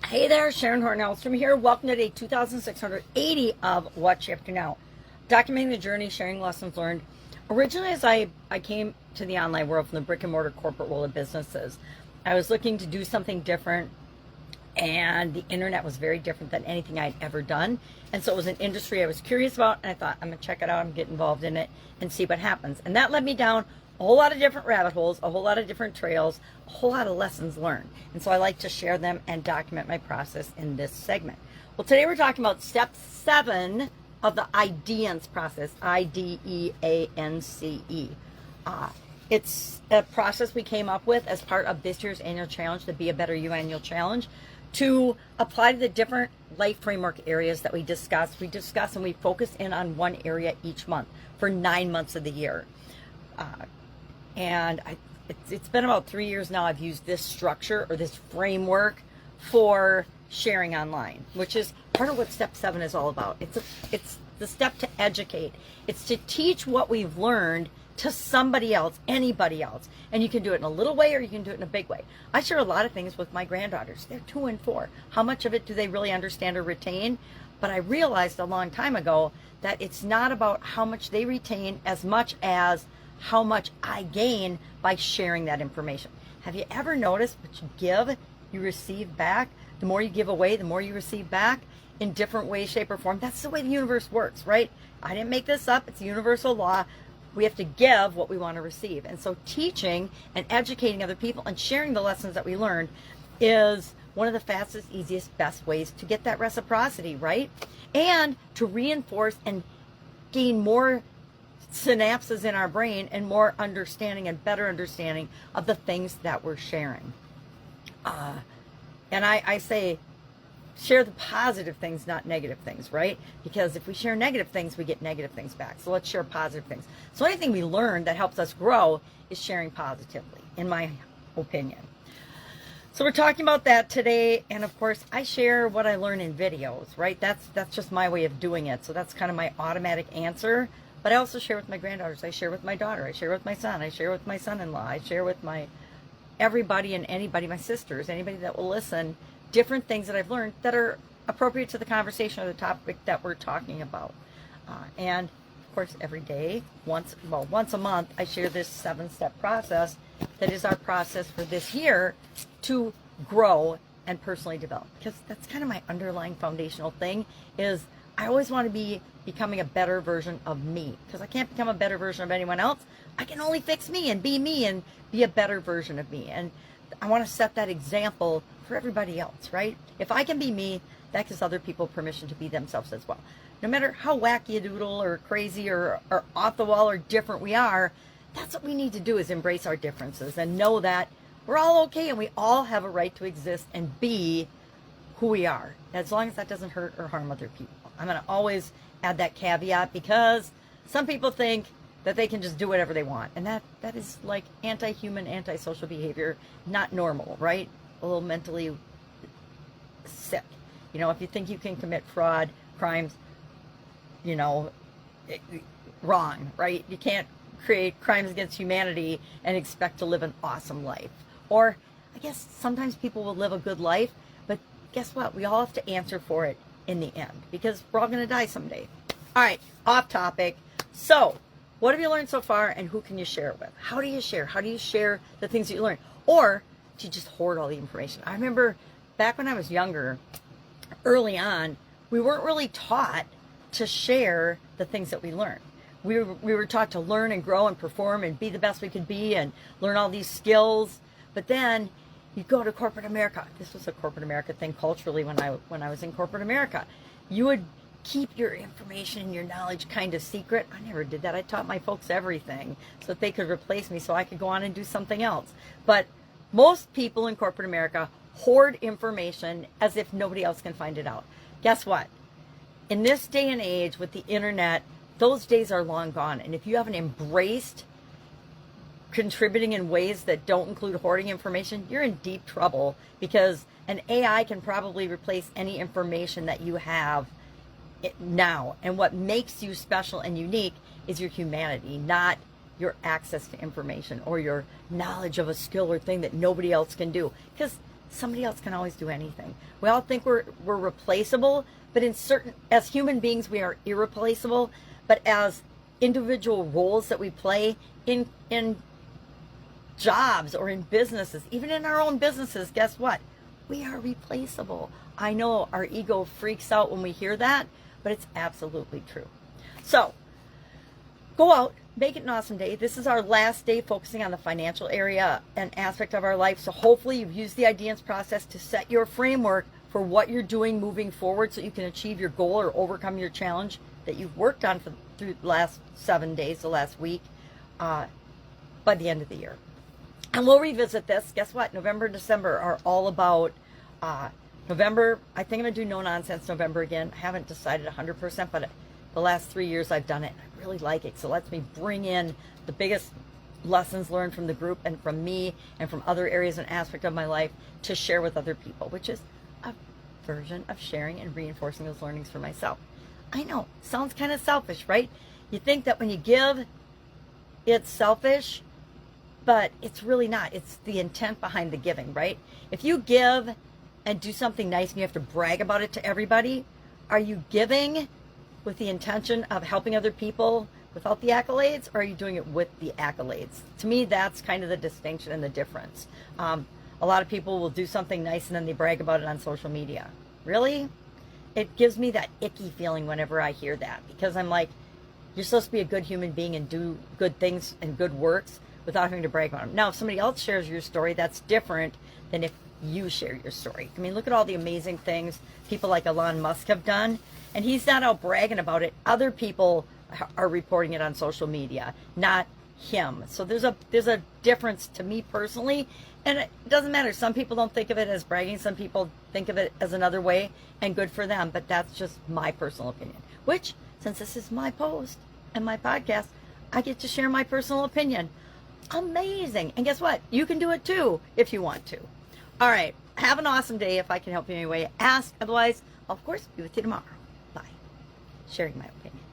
Hey there, Sharon Horne-Ellstrom here. Welcome to day 2680 of What You Have to Know. Documenting the journey, sharing lessons learned. Originally, as I came to the online world from the brick and mortar corporate world of businesses, I was looking to do something different, and the internet was very different than anything I'd ever done. And so it was an industry I was curious about, and I thought, I'm going to check it out, I'm get involved in it, and see what happens. And that led me down a whole lot of different rabbit holes, a whole lot of different trails, a whole lot of lessons learned. And so I like to share them and document my process in this segment. Well, today we're talking about step 7 of the IDEANCE process, IDEANCE. It's a process we came up with as part of this year's annual challenge, the Be a Better You Annual Challenge, to apply to the different life framework areas that we discuss. We discuss and we focus in on one area each month for 9 months of the year. It's been about 3 years now I've used this structure or this framework for sharing online, which is part of what step 7 is all about. It's the step to educate. It's to teach what we've learned to somebody else, anybody else. And you can do it in a little way or you can do it in a big way. I share a lot of things with my granddaughters. They're 2 and 4. How much of it do they really understand or retain? But I realized a long time ago that it's not about how much they retain as much as how much I gain by sharing that information. Have you ever noticed what you give, you receive back? The more you give away, the more you receive back in different ways, shape, or form. That's the way the universe works, right? I didn't make this up. It's a universal law. We have to give what we want to receive. And so teaching and educating other people and sharing the lessons that we learned is one of the fastest, easiest, best ways to get that reciprocity, right? And to reinforce and gain more synapses in our brain and more understanding and better understanding of the things that we're sharing. And I say share the positive things, not negative things, right? Because if we share negative things, we get negative things back. So let's share positive things. So anything we learn that helps us grow is sharing positively, in my opinion. So we're talking about that today, and of course I share what I learn in videos, right? That's just my way of doing it. So that's kind of my automatic answer. But I also share with my granddaughters. I share with my daughter. I share with my son. I share with my son-in-law. I share with my everybody and anybody, my sisters, anybody that will listen, different things that I've learned that are appropriate to the conversation or the topic that we're talking about. And of course, every day, once a month, I share this 7-step process that is our process for this year to grow and personally develop. Because that's kind of my underlying foundational thing is I always want to be becoming a better version of me, because I can't become a better version of anyone else. I can only fix me and be a better version of me. And I want to set that example for everybody else, right? If I can be me, that gives other people permission to be themselves as well. No matter how wacky a doodle or crazy or off the wall or different we are, that's what we need to do is embrace our differences and know that we're all okay and we all have a right to exist and be who we are, as long as that doesn't hurt or harm other people. I'm going to always add that caveat because some people think that they can just do whatever they want. And that is like anti-human, anti-social behavior, not normal, right? A little mentally sick. You know, if you think you can commit fraud, crimes, wrong, right? You can't create crimes against humanity and expect to live an awesome life. Or I guess sometimes people will live a good life, but guess what? We all have to answer for it in the end because we're all going to die someday. All right, off topic. So, what have you learned so far and who can you share it with? How do you share? How do you share the things that you learn? Or do you just hoard all the information? I remember back when I was younger, early on, we weren't really taught to share the things that we learned. We were taught to learn and grow and perform and be the best we could be and learn all these skills. But then you go to corporate America. This was a corporate America thing culturally when I was in corporate America. You would keep your information and your knowledge kind of secret. I never did that. I taught my folks everything so that they could replace me so I could go on and do something else. But most people in corporate America hoard information as if nobody else can find it out. Guess what? In this day and age with the internet, those days are long gone. And if you haven't embraced contributing in ways that don't include hoarding information, you're in deep trouble because an AI can probably replace any information that you have now. And what makes you special and unique is your humanity, not your access to information or your knowledge of a skill or thing that nobody else can do. Because somebody else can always do anything. We all think we're replaceable, but as human beings, we are irreplaceable. But as individual roles that we play in jobs or in businesses, even in our own businesses, guess what? We are replaceable. I know our ego freaks out when we hear that, but it's absolutely true. So go out, make it an awesome day. This is our last day focusing on the financial area and aspect of our life. So hopefully you've used the IDEANCE process to set your framework for what you're doing moving forward so you can achieve your goal or overcome your challenge that you've worked on through the last 7 days, the last week, by the end of the year. And we'll revisit this. Guess what? November and December are all about November. I think I'm going to do No Nonsense November again. I haven't decided 100%, but the last 3 years I've done it. I really like it. So it lets me bring in the biggest lessons learned from the group and from me and from other areas and aspects of my life to share with other people, which is a version of sharing and reinforcing those learnings for myself. I know, sounds kind of selfish, right? You think that when you give, it's selfish, but it's really not. It's the intent behind the giving, right? If you give and do something nice and you have to brag about it to everybody, are you giving with the intention of helping other people without the accolades, or are you doing it with the accolades? To me, that's kind of the distinction and the difference. A lot of people will do something nice and then they brag about it on social media. Really? It gives me that icky feeling whenever I hear that, because I'm like, you're supposed to be a good human being and do good things and good works without having to brag about them. Now, if somebody else shares your story, that's different than if you share your story. I mean, look at all the amazing things people like Elon Musk have done, and he's not out bragging about it. Other people are reporting it on social media, not him. So there's a difference to me personally, and it doesn't matter. Some people don't think of it as bragging. Some people think of it as another way, and good for them. But that's just my personal opinion, which, since this is my post and my podcast, I get to share my personal opinion. Amazing. And guess what? You can do it too if you want to. All right. Have an awesome day. If I can help you in any way, ask. Otherwise, I'll, of course, be with you tomorrow. Bye. Sharing my opinion.